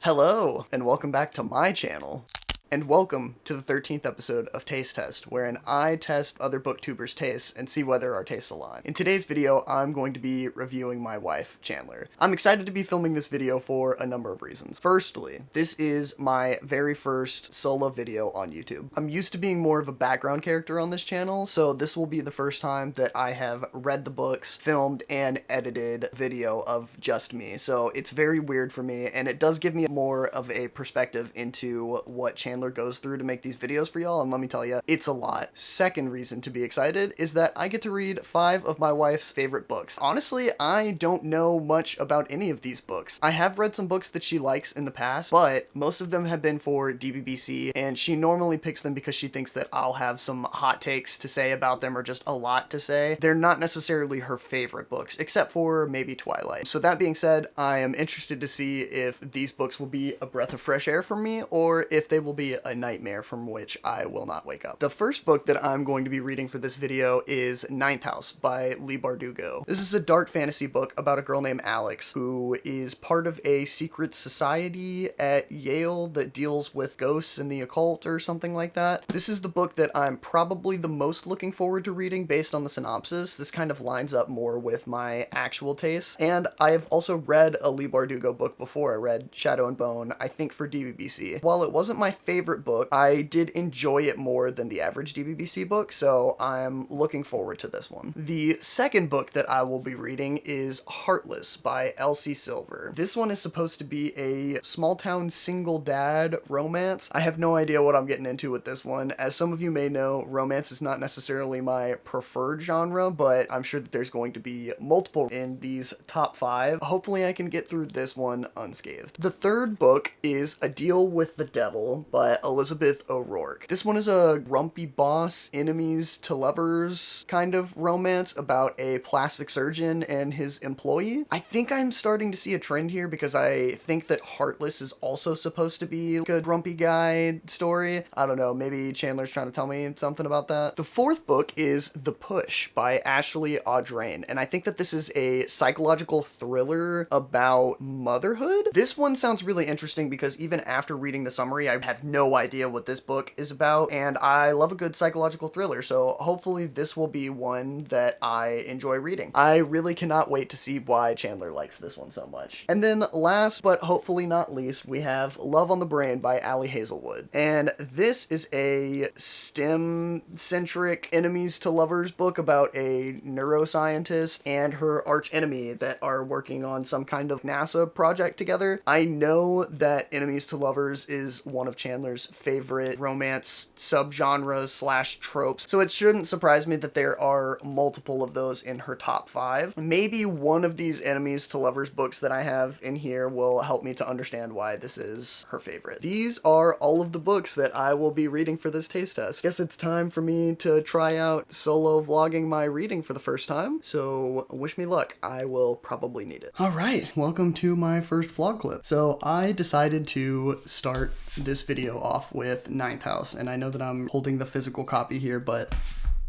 Hello, and welcome back to my channel. And welcome to the 13th episode of Taste Test, wherein I test other booktubers' tastes and see whether our tastes align. In today's video, I'm going to be reviewing my wife, Chandler. I'm excited to be filming this video for a number of reasons. Firstly, this is my very first solo video on YouTube. I'm used to being more of a background character on this channel, so this will be the first time that I have read the books, filmed, and edited video of just me. So it's very weird for me, and it does give me more of a perspective into what Chandler goes through to make these videos for y'all, and let me tell you, it's a lot. Second reason to be excited is that I get to read 5 of my wife's favorite books. Honestly, I don't know much about any of these books. I have read some books that she likes in the past, but most of them have been for DBBC, and she normally picks them because she thinks that I'll have some hot takes to say about them or just a lot to say. They're not necessarily her favorite books, except for maybe Twilight. So that being said, I am interested to see if these books will be a breath of fresh air for me, or if they will be a nightmare from which I will not wake up. The first book that I'm going to be reading for this video is Ninth House by Leigh Bardugo. This is a dark fantasy book about a girl named Alex who is part of a secret society at Yale that deals with ghosts and the occult or something like that. This is the book that I'm probably the most looking forward to reading based on the synopsis. This kind of lines up more with my actual tastes. And I have also read a Leigh Bardugo book before. I read Shadow and Bone, I think for DBBC. While it wasn't my favorite book, I did enjoy it more than the average DBBC book, so I'm looking forward to this one. The second book that I will be reading is Heartless by Elsie Silver. This one is supposed to be a small town single dad romance. I have no idea what I'm getting into with this one. As some of you may know, romance is not necessarily my preferred genre, but I'm sure that there's going to be multiple in these top 5. Hopefully I can get through this one unscathed. The third book is A Deal with the Devil by Elizabeth O'Rourke. This one is a grumpy boss, enemies to lovers kind of romance about a plastic surgeon and his employee. I think I'm starting to see a trend here because I think that Heartless is also supposed to be like a grumpy guy story. I don't know, maybe Chandler's trying to tell me something about that. The fourth book is The Push by Ashley Audrain, and I think that this is a psychological thriller about motherhood. This one sounds really interesting because even after reading the summary, I have no idea what this book is about, and I love a good psychological thriller, so hopefully this will be one that I enjoy reading. I really cannot wait to see why Chandler likes this one so much. And then last but hopefully not least, we have Love on the Brain by Ali Hazelwood, and this is a STEM-centric enemies to lovers book about a neuroscientist and her arch enemy that are working on some kind of NASA project together. I know that enemies to lovers is one of Chandler's favorite romance subgenres / tropes, so it shouldn't surprise me that there are multiple of those in her top 5. Maybe one of these enemies to lovers books that I have in here will help me to understand why this is her favorite. These are all of the books that I will be reading for this taste test. Guess it's time for me to try out solo vlogging my reading for the first time, so wish me luck. I will probably need it. Alright, welcome to my first vlog clip. So I decided to start this video off with Ninth House, and I know that I'm holding the physical copy here, but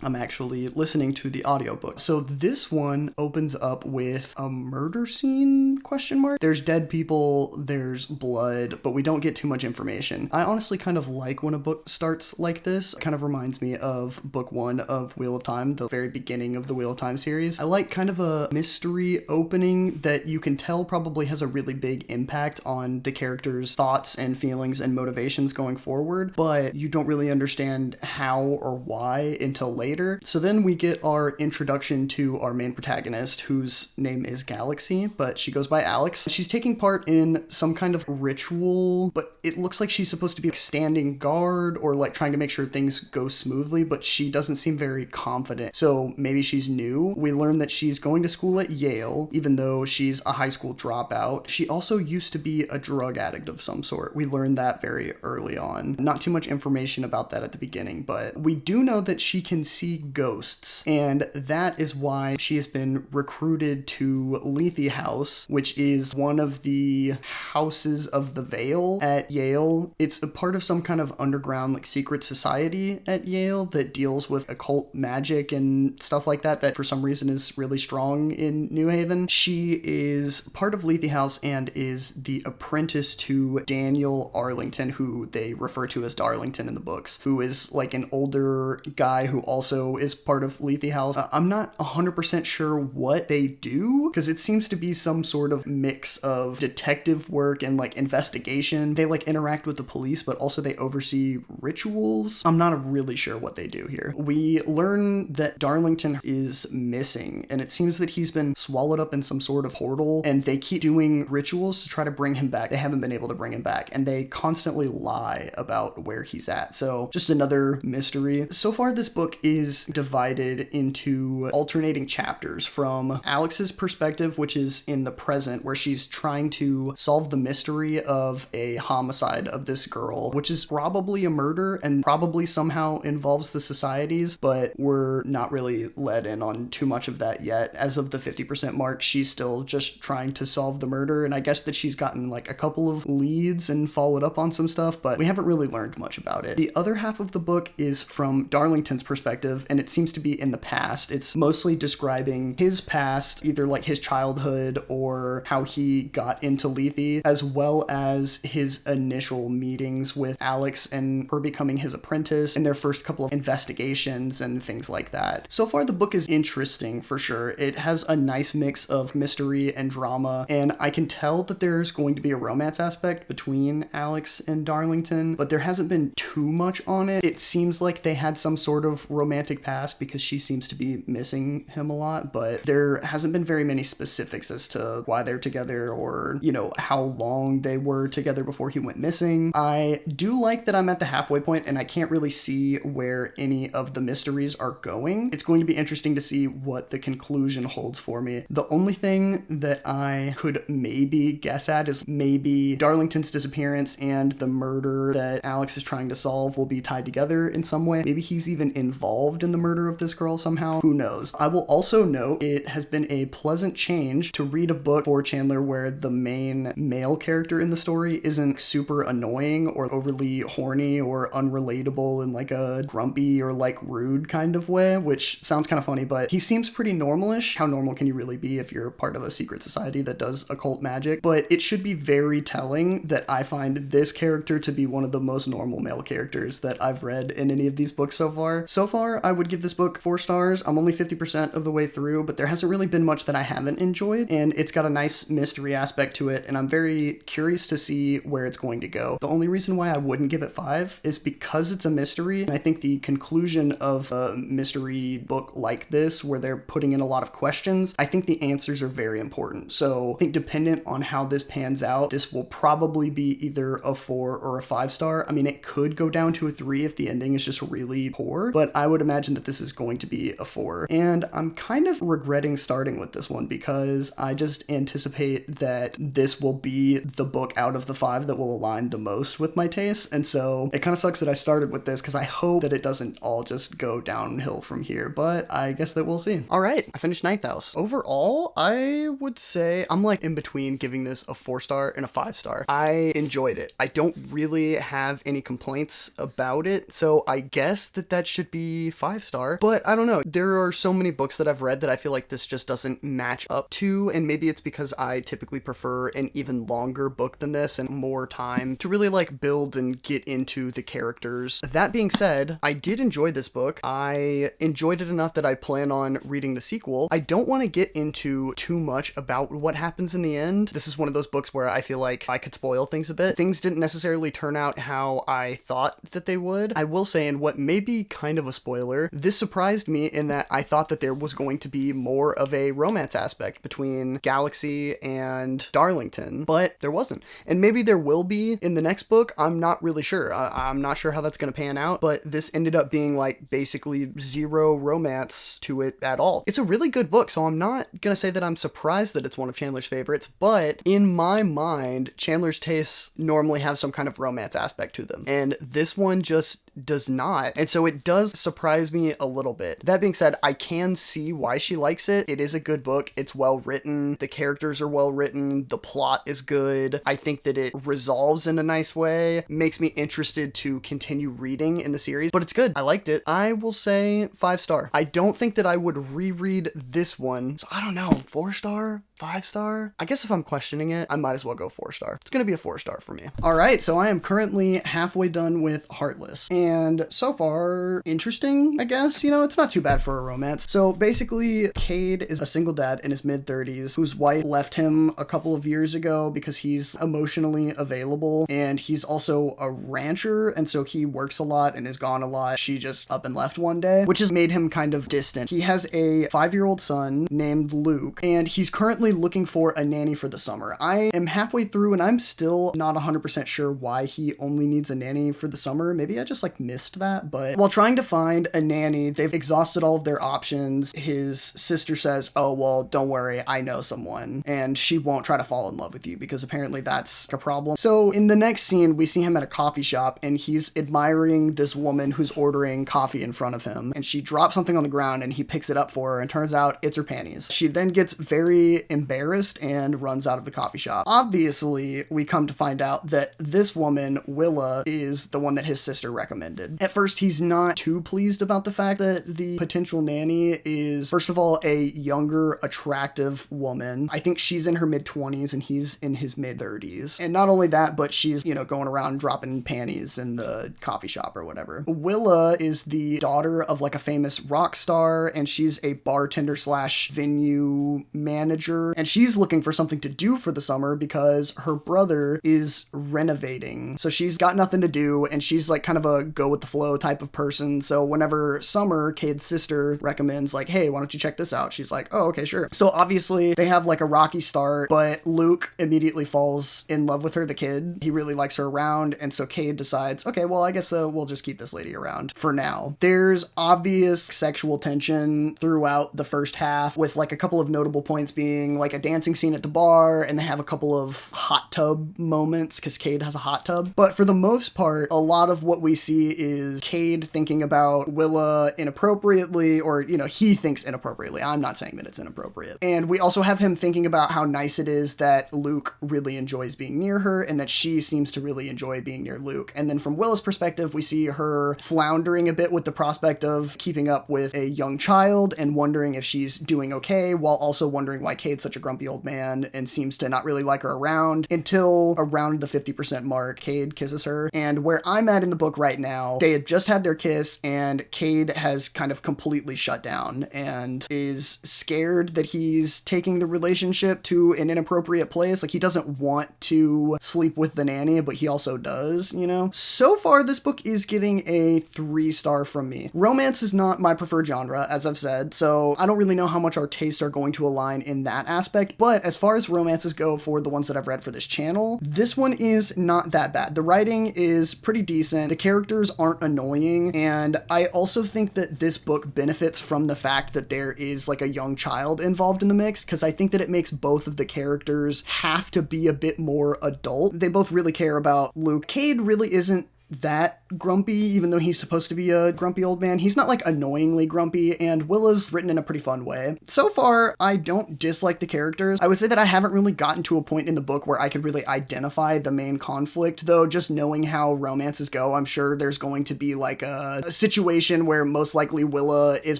I'm actually listening to the audiobook. So this one opens up with a murder scene, question mark? There's dead people, there's blood, but we don't get too much information. I honestly kind of like when a book starts like this. It kind of reminds me of book 1 of Wheel of Time, the very beginning of the Wheel of Time series. I like kind of a mystery opening that you can tell probably has a really big impact on the character's thoughts and feelings and motivations going forward, but you don't really understand how or why until later. So then we get our introduction to our main protagonist, whose name is Galaxy, but she goes by Alex. She's taking part in some kind of ritual, but it looks like she's supposed to be like standing guard or like trying to make sure things go smoothly, but she doesn't seem very confident. So maybe she's new. We learn that she's going to school at Yale, even though she's a high school dropout. She also used to be a drug addict of some sort. We learned that very early on. Not too much information about that at the beginning, but we do know that she can see ghosts, and that is why she has been recruited to Lethe House, which is one of the houses of the Veil at Yale. It's a part of some kind of underground like secret society at Yale that deals with occult magic and stuff like that for some reason is really strong in New Haven. She is part of Lethe House and is the apprentice to Daniel Arlington, who they refer to as Darlington in the books, who is like an older guy who also is part of Lethe House. I'm not 100% sure what they do, because it seems to be some sort of mix of detective work and like investigation. They like interact with the police, but also they oversee rituals. I'm not really sure what they do here. We learn that Darlington is missing, and it seems that he's been swallowed up in some sort of portal, and they keep doing rituals to try to bring him back. They haven't been able to bring him back, and they constantly lie about where he's at. So just another mystery. So far, this book is divided into alternating chapters from Alex's perspective, which is in the present, where she's trying to solve the mystery of a homicide of this girl, which is probably a murder and probably somehow involves the societies, but we're not really let in on too much of that yet. As of the 50% mark, she's still just trying to solve the murder, and I guess that she's gotten like a couple of leads and followed up on some stuff, but we haven't really learned much about it. The other half of the book is from Darlington's perspective, and it seems to be in the past. It's mostly describing his past, either like his childhood or how he got into Lethe, as well as his initial meetings with Alex and her becoming his apprentice and their first couple of investigations and things like that. So far, the book is interesting for sure. It has a nice mix of mystery and drama, and I can tell that there's going to be a romance aspect between Alex and Darlington, but there hasn't been too much on it. It seems like they had some sort of romantic past because she seems to be missing him a lot, but there hasn't been very many specifics as to why they're together or, you know, how long they were together before he went missing. I do like that I'm at the halfway point and I can't really see where any of the mysteries are going. It's going to be interesting to see what the conclusion holds for me. The only thing that I could maybe guess at is maybe Darlington's disappearance and the murder that Alex is trying to solve will be tied together in some way. Maybe he's even involved in the murder of this girl somehow. Who knows? I will also note it has been a pleasant change to read a book for Chandler where the main male character in the story isn't super annoying or overly horny or unrelatable in like a grumpy or like rude kind of way, which sounds kind of funny, but he seems pretty normalish. How normal can you really be if you're part of a secret society that does occult magic? But it should be very telling that I find this character to be one of the most normal male characters that I've read in any of these books so far. So far, I would give this book 4 stars. I'm only 50% of the way through, but there hasn't really been much that I haven't enjoyed, and it's got a nice mystery aspect to it, and I'm very curious to see where it's going to go. The only reason why I wouldn't give it 5 is because it's a mystery, and I think the conclusion of a mystery book like this, where they're putting in a lot of questions, I think the answers are very important. So I think dependent on how this pans out, this will probably be either a 4 or a 5 star. I mean, it could go down to a 3 if the ending is just really poor, but I would imagine that this is going to be a 4. And I'm kind of regretting starting with this one because I just anticipate that this will be the book out of the 5 that will align the most with my tastes. And so it kind of sucks that I started with this because I hope that it doesn't all just go downhill from here, but I guess that we'll see. All right, I finished Ninth House. Overall, I would say I'm like in between giving this a 4 star and a 5 star. I enjoyed it. I don't really have any complaints about it, so I guess that should be 5 star, but I don't know. There are so many books that I've read that I feel like this just doesn't match up to, and maybe it's because I typically prefer an even longer book than this and more time to really like build and get into the characters. That being said, I did enjoy this book. I enjoyed it enough that I plan on reading the sequel. I don't want to get into too much about what happens in the end. This is one of those books where I feel like I could spoil things a bit. Things didn't necessarily turn out how I thought that they would. I will say, and what may be kind of a spoiler, this surprised me in that I thought that there was going to be more of a romance aspect between Galaxy and Darlington, but there wasn't. And maybe there will be in the next book. I'm not really sure. I'm not sure how that's going to pan out, but this ended up being like basically zero romance to it at all. It's a really good book, so I'm not going to say that I'm surprised that it's one of Chandler's favorites, but in my mind, Chandler's tastes normally have some kind of romance aspect to them. And this one just does not. And so it does surprise me a little bit. That being said, I can see why she likes it. It is a good book. It's well written. The characters are well written. The plot is good. I think that it resolves in a nice way. Makes me interested to continue reading in the series, but it's good. I liked it. I will say 5-star. I don't think that I would reread this one. So I don't know, 4-star? 5-star? I guess if I'm questioning it, I might as well go 4-star. It's gonna be a 4-star for me. All right, so I am currently halfway done with Heartless, and so far, interesting, I guess. You know, it's not too bad for a romance. So basically, Cade is a single dad in his mid-30s whose wife left him a couple of years ago because he's emotionally available, and he's also a rancher, and so he works a lot and is gone a lot. She just up and left one day, which has made him kind of distant. He has a 5-year-old son named Luke, and he's currently looking for a nanny for the summer. I am halfway through and I'm still not 100% sure why he only needs a nanny for the summer. Maybe I just missed that, but while trying to find a nanny, they've exhausted all of their options. His sister says, oh, well, don't worry, I know someone, and she won't try to fall in love with you because apparently that's a problem. So in the next scene, we see him at a coffee shop and he's admiring this woman who's ordering coffee in front of him, and she drops something on the ground and he picks it up for her, and turns out it's her panties. She then gets very embarrassed and runs out of the coffee shop. Obviously, we come to find out that this woman, Willa, is the one that his sister recommended. At first, he's not too pleased about the fact that the potential nanny is, first of all, a younger, attractive woman. I think she's in her mid-20s and he's in his mid-30s. And not only that, but she's, you know, going around dropping panties in the coffee shop or whatever. Willa is the daughter of a famous rock star, and she's a bartender slash venue manager, and she's looking for something to do for the summer because her brother is renovating. So she's got nothing to do, and she's kind of a go with the flow type of person. So whenever Summer, Cade's sister, recommends hey, why don't you check this out? She's like, oh, okay, sure. So obviously they have a rocky start, but Luke immediately falls in love with her, the kid. He really likes her around, and so Cade decides, okay, well, I guess we'll just keep this lady around for now. There's obvious sexual tension throughout the first half, with a couple of notable points being a dancing scene at the bar, and they have a couple of hot tub moments because Cade has a hot tub. But for the most part, a lot of what we see is Cade thinking about Willa inappropriately, or, he thinks inappropriately. I'm not saying that it's inappropriate. And we also have him thinking about how nice it is that Luke really enjoys being near her, and that she seems to really enjoy being near Luke. And then from Willa's perspective, we see her floundering a bit with the prospect of keeping up with a young child and wondering if she's doing okay, while also wondering why Cade's such a grumpy old man and seems to not really like her around, until around the 50% mark, Cade kisses her. And where I'm at in the book right now, they had just had their kiss, and Cade has kind of completely shut down and is scared that he's taking the relationship to an inappropriate place. He doesn't want to sleep with the nanny, but he also does, So far, this book is getting a 3-star from me. Romance is not my preferred genre, as I've said, so I don't really know how much our tastes are going to align in that aspect, but as far as romances go for the ones that I've read for this channel, this one is not that bad. The writing is pretty decent, the characters aren't annoying, and I also think that this book benefits from the fact that there is a young child involved in the mix, because I think that it makes both of the characters have to be a bit more adult. They both really care about Luke. Cade really isn't that grumpy, even though he's supposed to be a grumpy old man. He's not annoyingly grumpy, and Willa's written in a pretty fun way. So far, I don't dislike the characters. I would say that I haven't really gotten to a point in the book where I could really identify the main conflict, though just knowing how romances go, I'm sure there's going to be a situation where most likely Willa is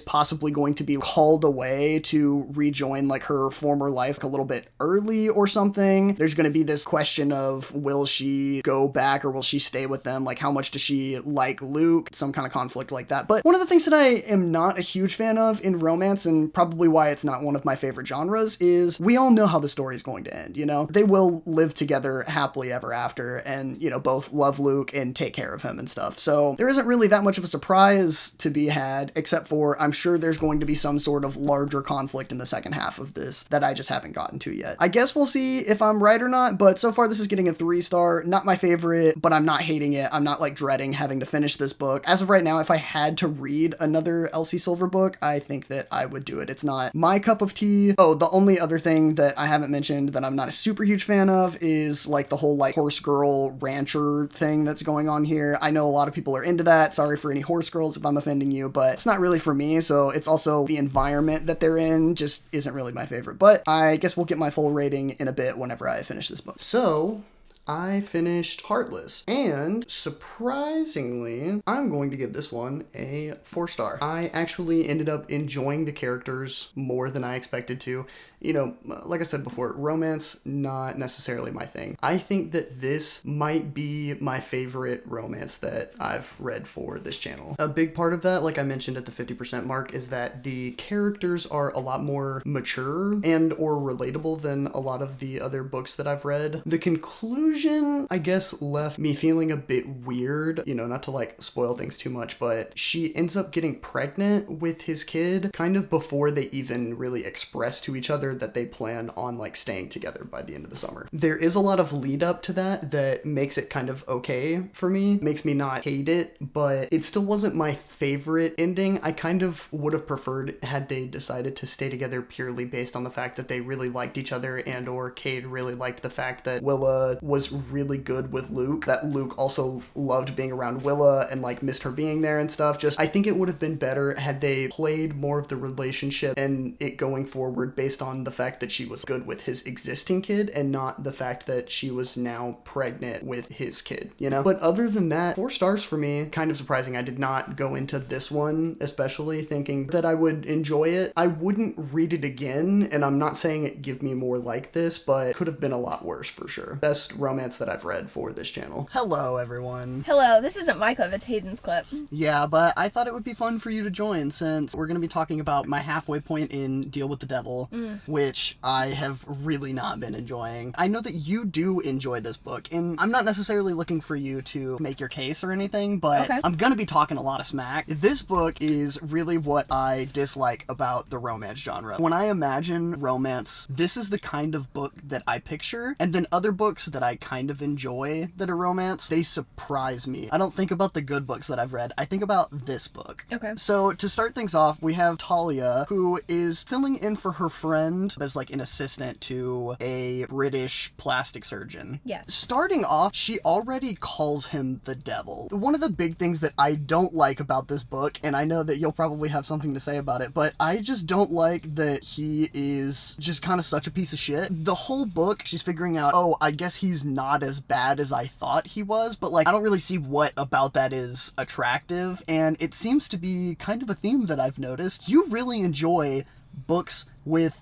possibly going to be called away to rejoin her former life a little bit early or something. There's going to be this question of, will she go back or will she stay with them? How much does she like Luke? Some kind of conflict like that. But one of the things that I am not a huge fan of in romance, and probably why it's not one of my favorite genres, is we all know how the story is going to end, They will live together happily ever after and, both love Luke and take care of him and stuff. So there isn't really that much of a surprise to be had, except for I'm sure there's going to be some sort of larger conflict in the second half of this that I just haven't gotten to yet. I guess we'll see if I'm right or not, but so far this is getting a 3-star. Not my favorite, but I'm not hating it. I'm not not like dreading having to finish this book. As of right now, if I had to read another Elsie Silver book, I think that I would do it. It's not my cup of tea. Oh, the only other thing that I haven't mentioned that I'm not a super huge fan of is like the whole like horse girl rancher thing that's going on here. I know a lot of people are into that. Sorry for any horse girls if I'm offending you, but it's not really for me. So it's also the environment that they're in just isn't really my favorite. But I guess we'll get my full rating in a bit whenever I finish this book. So I finished Heartless, and surprisingly, I'm going to give this one a 4-star. I actually ended up enjoying the characters more than I expected to. You know, like I said before, romance, not necessarily my thing. I think that this might be my favorite romance that I've read for this channel. A big part of that, like I mentioned at the 50% mark, is that the characters are a lot more mature and or relatable than a lot of the other books that I've read. The conclusion, I guess, left me feeling a bit weird, you know, not to like spoil things too much, but she ends up getting pregnant with his kid kind of before they even really express to each other that they plan on like staying together by the end of the summer. There is a lot of lead up to that makes it kind of okay for me, makes me not hate it, but it still wasn't my favorite ending. I kind of would have preferred had they decided to stay together purely based on the fact that they really liked each other and or Cade really liked the fact that Willa was really good with Luke, that Luke also loved being around Willa and like missed her being there and stuff. Just I think it would have been better had they played more of the relationship and it going forward based on the fact that she was good with his existing kid and not the fact that she was now pregnant with his kid, you know? But other than that, 4 stars for me. Kind of surprising. I did not go into this one especially thinking that I would enjoy it. I wouldn't read it again, and I'm not saying it give me more like this, but it could have been a lot worse for sure. Best romance that I've read for this channel. Hello, everyone. Hello, this isn't my clip, it's Hayden's clip. Yeah, but I thought it would be fun for you to join since we're going to be talking about my halfway point in Deal with the Devil, which I have really not been enjoying. I know that you do enjoy this book, and I'm not necessarily looking for you to make your case or anything, but Okay. I'm going to be talking a lot of smack. This book is really what I dislike about the romance genre. When I imagine romance, this is the kind of book that I picture, and then other books that I kind of enjoy that are romance, they surprise me. I don't think about the good books that I've read. I think about this book. Okay. So to start things off, we have Talia, who is filling in for her friend as like an assistant to a British plastic surgeon. Yes. Starting off, she already calls him the devil. One of the big things that I don't like about this book, and I know that you'll probably have something to say about it, but I just don't like that he is just kind of such a piece of shit. The whole book, she's figuring out, oh, I guess he's not as bad as I thought he was, but like, I don't really see what about that is attractive, and it seems to be kind of a theme that I've noticed. You really enjoy books with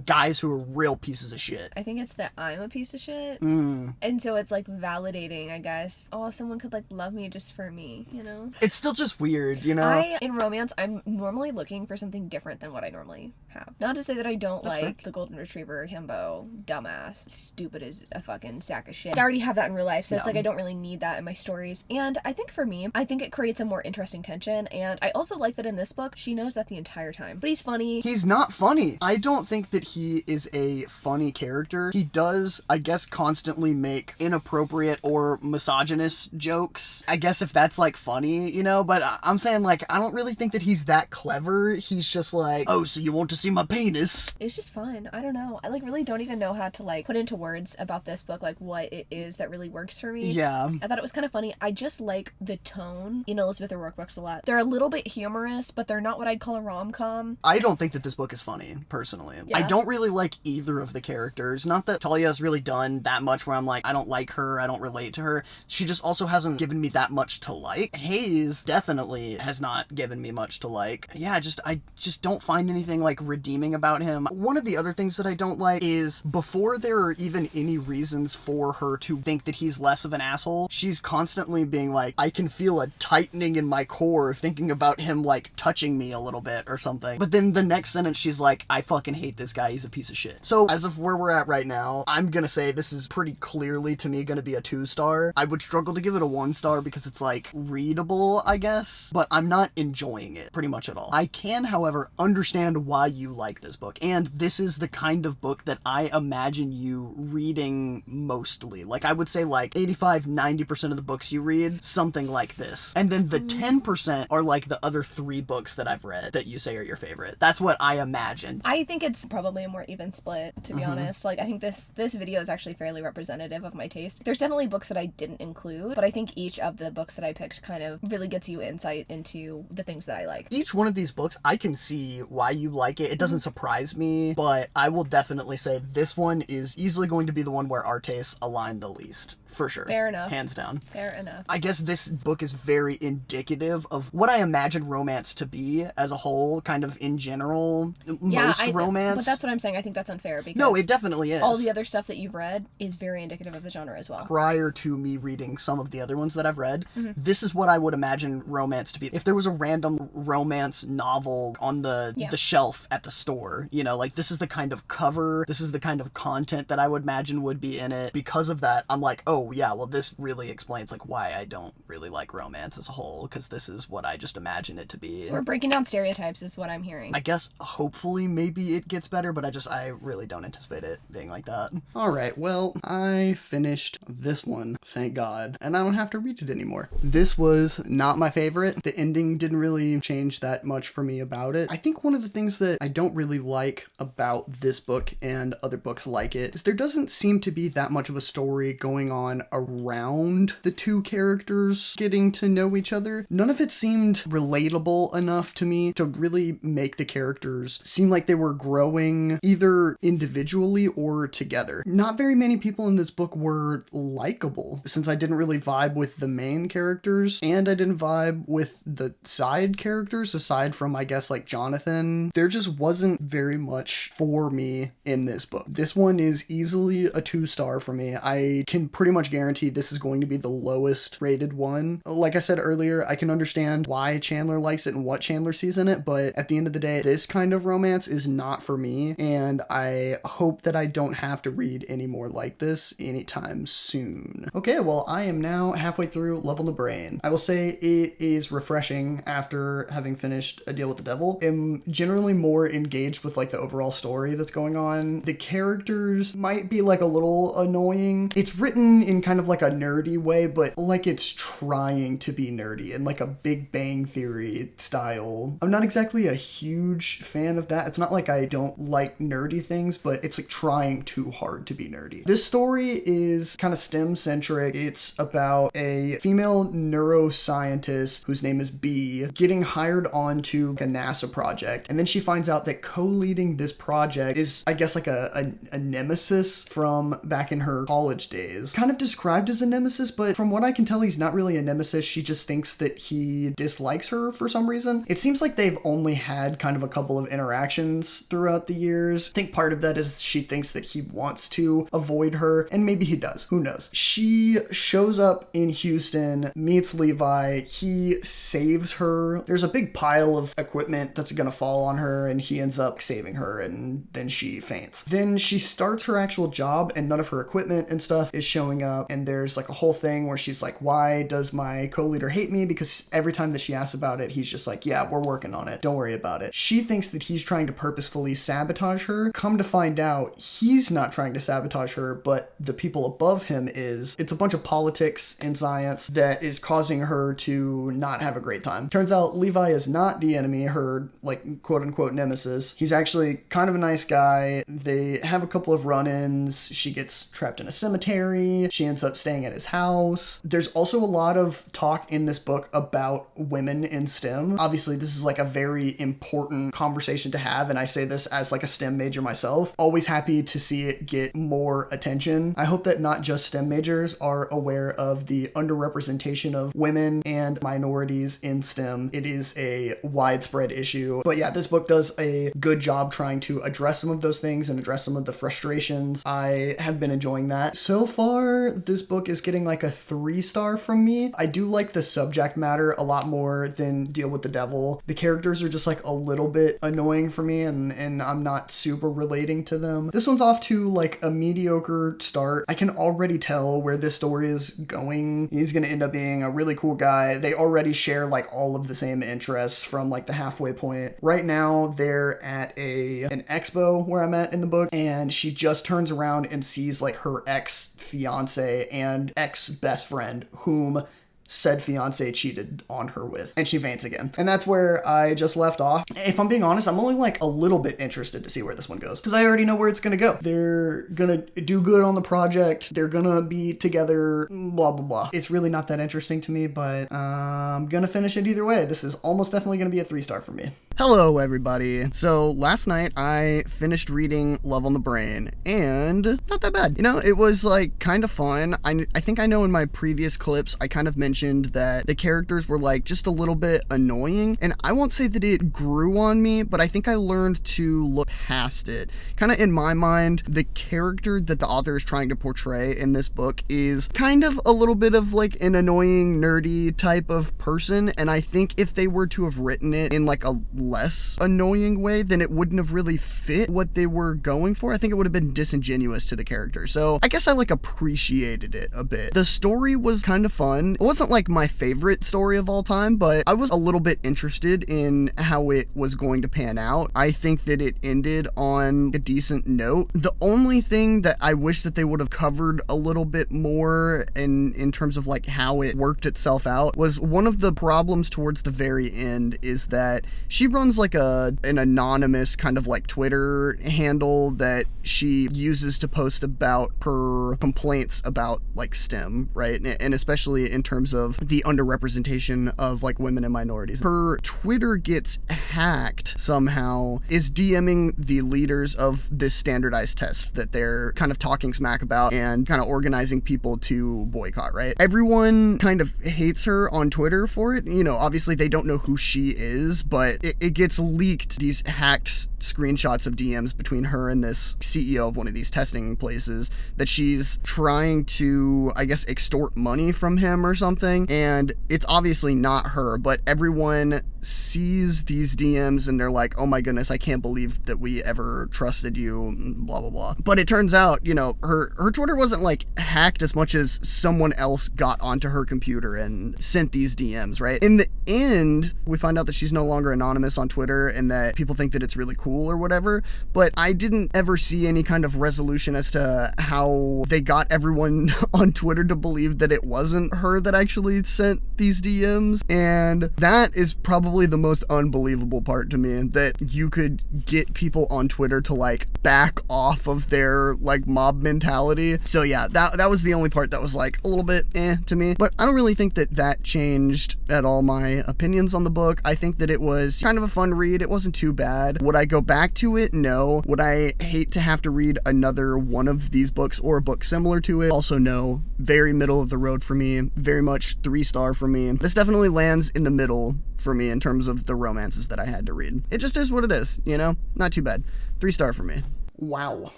guys who are real pieces of shit. I think it's that I'm a piece of shit. And so it's like validating, I guess. Oh, someone could like love me just for me, you know? It's still just weird, you know? In romance, I'm normally looking for something different than what I normally have. Not to say that I don't That's like fair. the golden retriever, himbo, dumbass, stupid as a fucking sack of shit. I already have that in real life, so it's Yeah. like I don't really need that in my stories. And I think for me, I think it creates a more interesting tension. And I also like that in this book, she knows that the entire time. But he's funny. He's not funny. I don't think that he is a funny character. He does, I guess, constantly make inappropriate or misogynist jokes. I guess if that's like funny, you know, but I'm saying like, I don't really think that he's that clever. He's just like, oh, so you want to see my penis? It's just fun. I don't know. I like really don't even know how to like put into words about this book, like what it is that really works for me. Yeah. I thought it was kind of funny. I just like the tone in Elizabeth O'Rourke books a lot. They're a little bit humorous, but they're not what I'd call a rom-com. I don't think that this book is funny, personally. Yeah. I don't really like either of the characters. Not that Talia's really done that much where I'm like, I don't like her, I don't relate to her. She just also hasn't given me that much to like. Hayes definitely has not given me much to like. Yeah, I just don't find anything like redeeming about him. One of the other things that I don't like is before there are even any reasons for her to think that he's less of an asshole, she's constantly being like, I can feel a tightening in my core thinking about him like touching me a little bit or something. But then the next sentence she's like, I fucking hate this guy guy, he's a piece of shit. So as of where we're at right now, I'm gonna say this is pretty clearly to me gonna be a 2-star. I would struggle to give it a 1-star because it's like readable, I guess, but I'm not enjoying it pretty much at all. I can, however, understand why you like this book, and this is the kind of book that I imagine you reading mostly. Like, I would say like 85-90% of the books you read, something like this. And then the 10% are like the other 3 books that I've read that you say are your favorite. That's what I imagine. I think it's probably a more even split, to be honest. Like, I think this video is actually fairly representative of my taste. There's definitely books that I didn't include, but I think each of the books that I picked kind of really gets you insight into the things that I like. Each one of these books, I can see why you like it. It doesn't surprise me, but I will definitely say this one is easily going to be the one where our tastes align the least. For sure. Fair enough. Hands down. Fair enough. I guess this book is very indicative of what I imagine romance to be as a whole, kind of in general. Romance. But that's what I'm saying. I think that's unfair because no, it definitely is. All the other stuff that you've read is very indicative of the genre as well. Prior to me reading some of the other ones that I've read, this is what I would imagine romance to be. If there was a random romance novel on the shelf at the store, you know, like this is the kind of cover, this is the kind of content that I would imagine would be in it. Because of that, I'm like, oh yeah, well this really explains like why I don't really like romance as a whole, because this is what I just imagine it to be. So we're breaking down stereotypes is what I'm hearing. I guess hopefully maybe it gets better, but I really don't anticipate it being like that. Alright, well, I finished this one, thank God, and I don't have to read it anymore. This was not my favorite. The ending didn't really change that much for me about it. I think one of the things that I don't really like about this book and other books like it is there doesn't seem to be that much of a story going on around the 2 characters getting to know each other. None of it seemed relatable enough to me to really make the characters seem like they were growing either individually or together. Not very many people in this book were likable, since I didn't really vibe with the main characters, and I didn't vibe with the side characters, aside from, I guess, like Jonathan. There just wasn't very much for me in this book. This one is easily a 2-star for me. I can pretty much guarantee this is going to be the lowest rated one. Like I said earlier, I can understand why Chandler likes it and what Chandler sees in it, but at the end of the day, this kind of romance is not for me, and I hope that I don't have to read any more like this anytime soon. Okay, well, I am now halfway through Love on the Brain. I will say it is refreshing after having finished A Deal with the Devil. I'm generally more engaged with like the overall story that's going on. The characters might be like a little annoying. It's written in kind of like a nerdy way, but like it's trying to be nerdy in like a Big Bang Theory style. I'm not exactly a huge fan of that. It's not like I don't like nerdy things, but it's like trying too hard to be nerdy. This story is kind of STEM centric. It's about a female neuroscientist whose name is Bee getting hired onto a NASA project, and then she finds out that co-leading this project is, I guess, like a nemesis from back in her college days. Kind of described as a nemesis, but from what I can tell, he's not really a nemesis. She just thinks that he dislikes her for some reason. It seems like they've only had kind of a couple of interactions throughout the years. I think part of that is she thinks that he wants to avoid her, and maybe he does. Who knows? She shows up in Houston, meets Levi, he saves her. There's a big pile of equipment that's gonna fall on her, and he ends up saving her, and then she faints. Then she starts her actual job, and none of her equipment and stuff is showing up, and there's like a whole thing where she's like, why does my co-leader hate me? Because every time that she asks about it, he's just like, yeah, we're working on it, don't worry about it. She thinks that he's trying to purposefully sabotage her. Come to find out, he's not trying to sabotage her, but the people above him is. It's a bunch of politics and science that is causing her to not have a great time. Turns out Levi is not the enemy, her like quote unquote nemesis. He's actually kind of a nice guy. They have a couple of run-ins. She gets trapped in a cemetery. She ends up staying at his house. There's also a lot of talk in this book about women in STEM. Obviously, this is like a very important conversation to have, and I say this as like a STEM major myself. Always happy to see it get more attention. I hope that not just STEM majors are aware of the underrepresentation of women and minorities in STEM. It is a widespread issue. But yeah, this book does a good job trying to address some of those things and address some of the frustrations. I have been enjoying that. So far, swear this book is getting like a 3-star from me. I do like the subject matter a lot more than Deal with the Devil. The characters are just like a little bit annoying for me, and I'm not super relating to them. This one's off to like a mediocre start. I can already tell where this story is going. He's gonna end up being a really cool guy. They already share like all of the same interests from like the halfway point. Right now they're at an expo where I'm at in the book, and she just turns around and sees like her ex-fiance and ex-best friend, whom said fiance cheated on her with, and she faints again. And that's where I just left off. If I'm being honest, I'm only like a little bit interested to see where this one goes, because I already know where it's gonna go. They're gonna do good on the project, they're gonna be together, blah blah blah. It's really not that interesting to me, but I'm gonna finish it either way. This is almost definitely gonna be a 3-star for me. Hello everybody. So last night I finished reading Love on the Brain, and not that bad. You know, it was like kind of fun. I think I know in my previous clips I kind of mentioned that the characters were like just a little bit annoying, and I won't say that it grew on me, but I think I learned to look past it. Kind of in my mind, the character that the author is trying to portray in this book is kind of a little bit of like an annoying, nerdy type of person, and I think if they were to have written it in like a less annoying way, then it wouldn't have really fit what they were going for. I think it would have been disingenuous to the character. So I guess I like appreciated it a bit. The story was kind of fun. It wasn't like my favorite story of all time, but I was a little bit interested in how it was going to pan out. I think that it ended on a decent note. The only thing that I wish that they would have covered a little bit more in terms of like how it worked itself out was one of the problems towards the very end is that she runs like an anonymous kind of like Twitter handle that she uses to post about her complaints about like STEM, right? And especially in terms of the underrepresentation of like women and minorities. Her Twitter gets hacked somehow, is DMing the leaders of this standardized test that they're kind of talking smack about and kind of organizing people to boycott, right? Everyone kind of hates her on Twitter for it. You know, obviously they don't know who she is, but it gets leaked, these hacked screenshots of DMs between her and this CEO of one of these testing places, that she's trying to, I guess, extort money from him or something. And it's obviously not her, but everyone sees these DMs and they're like, oh my goodness, I can't believe that we ever trusted you, blah blah blah. But it turns out, you know, her Twitter wasn't like hacked as much as someone else got onto her computer and sent these DMs, right? In the end, we find out that she's no longer anonymous on Twitter and that people think that it's really cool or whatever, but I didn't ever see any kind of resolution as to how they got everyone on Twitter to believe that it wasn't her that actually sent these DMs. And that is probably the most unbelievable part to me, that you could get people on Twitter to like back off of their like mob mentality. So yeah, that was the only part that was like a little bit to me, but I don't really think that changed at all my opinions on the book. I think that it was kind of a fun read. It wasn't too bad. Would I go back to it? No. Would I hate to have to read another one of these books or a book similar to it? Also no. Very middle of the road for me. Very much 3-star for me. This definitely lands in the middle for me in terms of the romances that I had to read. It just is what it is, you know? Not too bad. 3-star for me. Wow.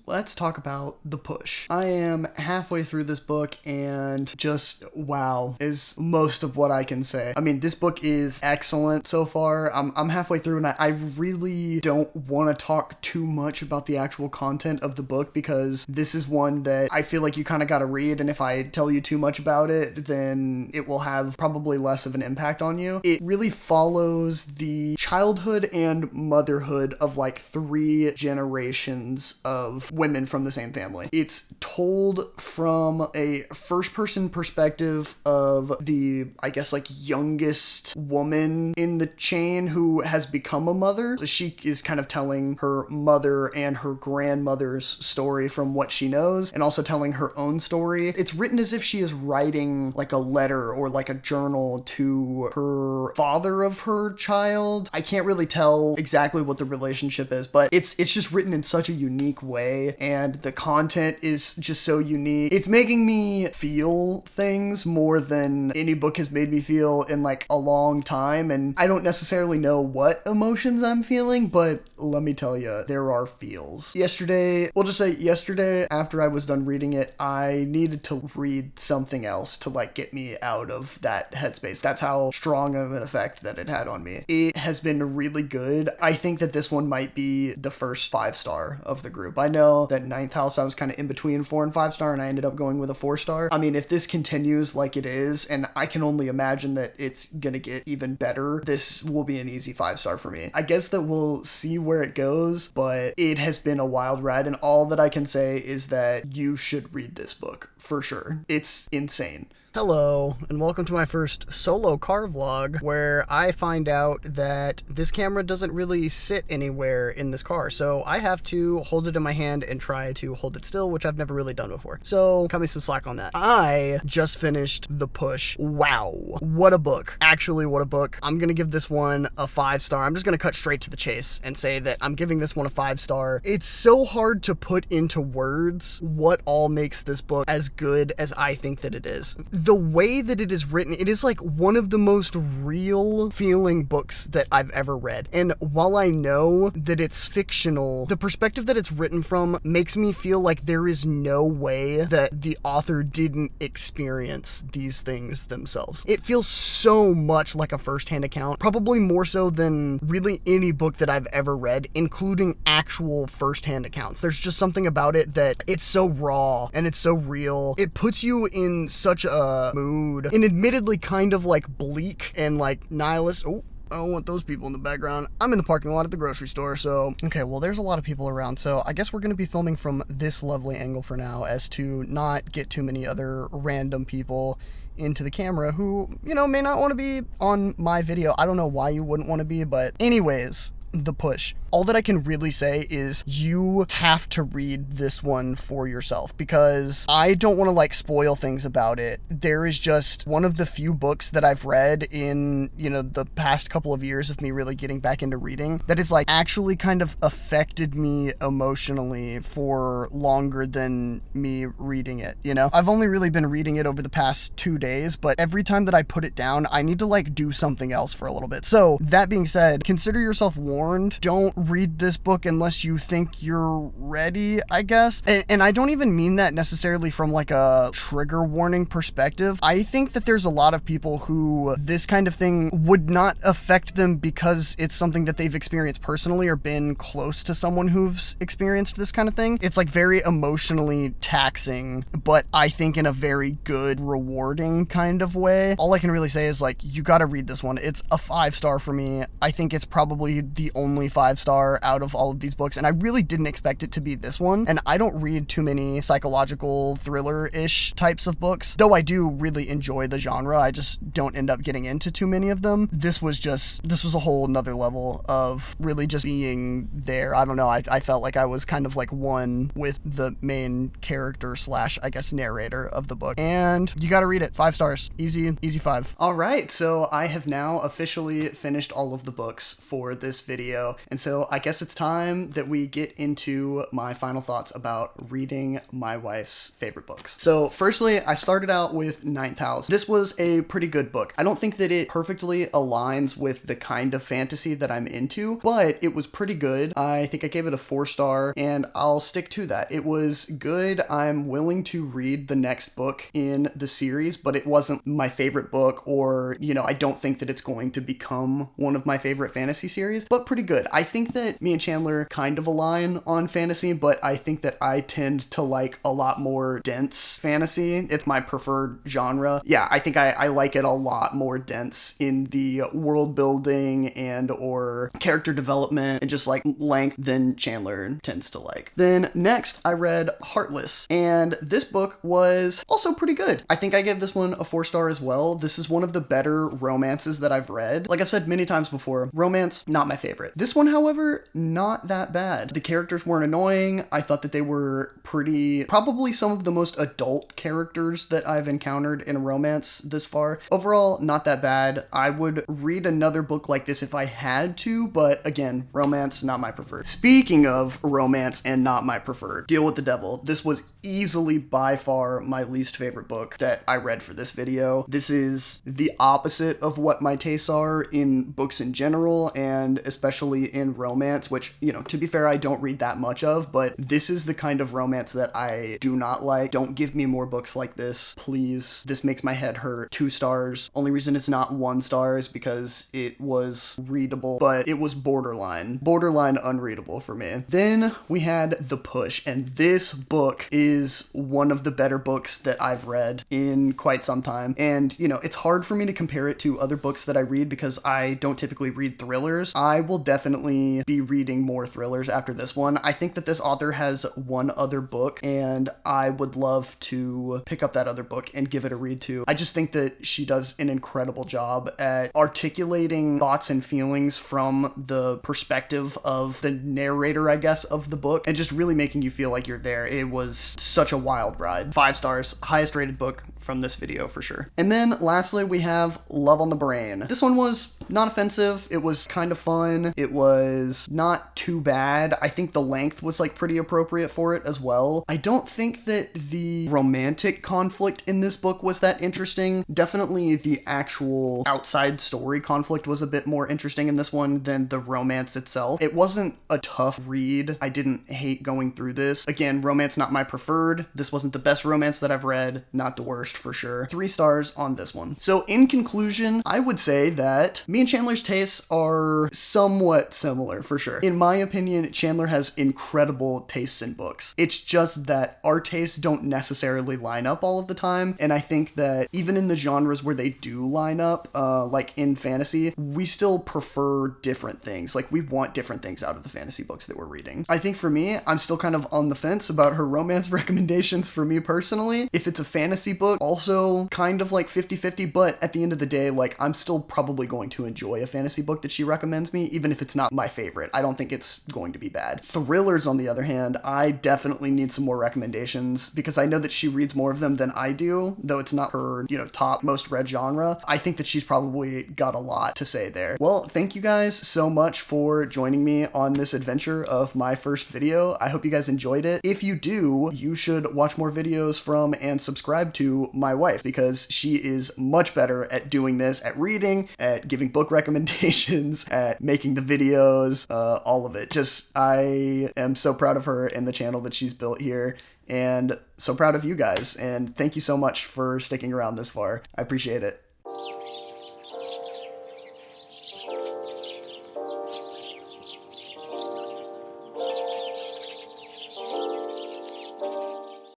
Let's talk about The Push. I am halfway through this book and just wow is most of what I can say. I mean, this book is excellent so far. I'm halfway through and I really don't want to talk too much about the actual content of the book, because this is one that I feel like you kind of got to read, and if I tell you too much about it, then it will have probably less of an impact on you. It really follows the childhood and motherhood of like 3 generations of women from the same family. It's told from a first-person perspective of the, I guess, like youngest woman in the chain who has become a mother. So she is kind of telling her mother and her grandmother's story from what she knows, and also telling her own story. It's written as if she is writing like a letter or like a journal to her father of her child. I can't really tell exactly what the relationship is, but it's just written in such a unique unique way, and the content is just so unique. It's making me feel things more than any book has made me feel in like a long time, and I don't necessarily know what emotions I'm feeling, but let me tell you, there are feels. Yesterday, we'll just say yesterday, after I was done reading it, I needed to read something else to like get me out of that headspace. That's how strong of an effect that it had on me. It has been really good. I think that this one might be the first 5-star of the group. I know that Ninth House, I was kind of in between 4 and 5-star, and I ended up going with a 4-star. I mean, if this continues like it is, and I can only imagine that it's gonna get even better, this will be an easy 5-star for me. I guess that we'll see where it goes, but it has been a wild ride, and all that I can say is that you should read this book for sure. It's insane. Hello, and welcome to my first solo car vlog, where I find out that this camera doesn't really sit anywhere in this car, so I have to hold it in my hand and try to hold it still, which I've never really done before. So, cut me some slack on that. I just finished The Push. Wow. What a book. Actually, what a book. I'm gonna give this one a 5-star. I'm just gonna cut straight to the chase and say that I'm giving this one a 5-star. It's so hard to put into words what all makes this book as good as I think that it is. The way that it is written, it is like one of the most real feeling books that I've ever read. And while I know that it's fictional, the perspective that it's written from makes me feel like there is no way that the author didn't experience these things themselves. It feels so much like a first-hand account, probably more so than really any book that I've ever read, including actual first-hand accounts. There's just something about it that it's so raw and it's so real. It puts you in such a mood, and admittedly kind of like bleak and like nihilist. Oh, I don't want those people in the background. I'm in the parking lot at the grocery store, so... Okay, well, there's a lot of people around, so I guess we're going to be filming from this lovely angle for now, as to not get too many other random people into the camera who, you know, may not want to be on my video. I don't know why you wouldn't want to be, but anyways, The Push. All that I can really say is you have to read this one for yourself, because I don't want to like spoil things about it. There is just one of the few books that I've read in, you know, the past couple of years of me really getting back into reading that is like actually kind of affected me emotionally for longer than me reading it, you know? I've only really been reading it over the past 2 days, but every time that I put it down, I need to like do something else for a little bit. So that being said, consider yourself warned. Don't read this book unless you think you're ready, I guess. And I don't even mean that necessarily from like a trigger warning perspective. I think that there's a lot of people who this kind of thing would not affect them because it's something that they've experienced personally or been close to someone who's experienced this kind of thing. It's like very emotionally taxing, but I think in a very good, rewarding kind of way. All I can really say is like, you gotta read this one. It's a 5-star for me. I think it's probably the only 5-star out of all of these books, and I really didn't expect it to be this one. And I don't read too many psychological thriller-ish types of books, though I do really enjoy the genre. I just don't end up getting into too many of them. This was a whole nother level of really just being there. I don't know, I felt like I was kind of like one with the main character slash, I guess, narrator of the book. And you gotta read it. 5 stars. Easy 5. All right, so I have now officially finished all of the books for this video, and so I guess it's time that we get into my final thoughts about reading my wife's favorite books. So firstly, I started out with Ninth House. This was a pretty good book. I don't think that it perfectly aligns with the kind of fantasy that I'm into, but it was pretty good. I think I gave it a 4-star, and I'll stick to that. It was good. I'm willing to read the next book in the series, but it wasn't my favorite book, or, you know, I don't think that it's going to become one of my favorite fantasy series, but pretty good. I think that me and Chandler kind of align on fantasy, but I think that I tend to like a lot more dense fantasy. It's my preferred genre. Yeah, I think I like it a lot more dense in the world building and or character development and just like length than Chandler tends to like. Then next I read Heartless, and this book was also pretty good. I think I gave this one a 4-star as well. This is one of the better romances that I've read. Like I've said many times before, romance, not my favorite. This one, however, however, not that bad. The characters weren't annoying. I thought that they were probably some of the most adult characters that I've encountered in a romance this far. Overall, not that bad. I would read another book like this if I had to, but again, romance, not my preferred. Speaking of romance and not my preferred, Deal with the Devil. This was easily by far my least favorite book that I read for this video. This is the opposite of what my tastes are in books in general, and especially in romance, which, you know, to be fair, I don't read that much of, but this is the kind of romance that I do not like. Don't give me more books like this, please. This makes my head hurt. 2 stars. Only reason it's not 1 star is because it was readable, but it was borderline unreadable for me. Then we had The Push, and this book is one of the better books that I've read in quite some time. And, you know, it's hard for me to compare it to other books that I read because I don't typically read thrillers. I will definitely be reading more thrillers after this one. I think that this author has one other book, and I would love to pick up that other book and give it a read too. I just think that she does an incredible job at articulating thoughts and feelings from the perspective of the narrator, I guess, of the book, and just really making you feel like you're there. It was such a wild ride. 5 stars, highest rated book from this video for sure. And then lastly, we have Love on the Brain. This one was not offensive. It was kind of fun. It was not too bad. I think the length was like pretty appropriate for it as well. I don't think that the romantic conflict in this book was that interesting. Definitely the actual outside story conflict was a bit more interesting in this one than the romance itself. It wasn't a tough read. I didn't hate going through this. Again, romance not my preferred. This wasn't the best romance that I've read, not the worst for sure. 3 stars on this one. So in conclusion, I would say that me and Chandler's tastes are somewhat similar for sure. In my opinion, Chandler has incredible tastes in books. It's just that our tastes don't necessarily line up all of the time, and I think that even in the genres where they do line up, like in fantasy, we still prefer different things. Like, we want different things out of the fantasy books that we're reading. I think for me, I'm still kind of on the fence about her romance recommendations for me personally. If it's a fantasy book, also kind of like 50-50, but at the end of the day, like, I'm still probably going to enjoy a fantasy book that she recommends me, even if it's not my favorite. I don't think it's going to be bad. Thrillers, on the other hand, I definitely need some more recommendations because I know that she reads more of them than I do, though it's not her, you know, top most read genre. I think that she's probably got a lot to say there. Well, thank you guys so much for joining me on this adventure of my first video. I hope you guys enjoyed it. If you do, you should watch more videos from and subscribe to my wife because she is much better at doing this, at reading, at giving book recommendations, at making the videos, all of it. Just, I am so proud of her and the channel that she's built here, and so proud of you guys, and thank you so much for sticking around this far. I appreciate it.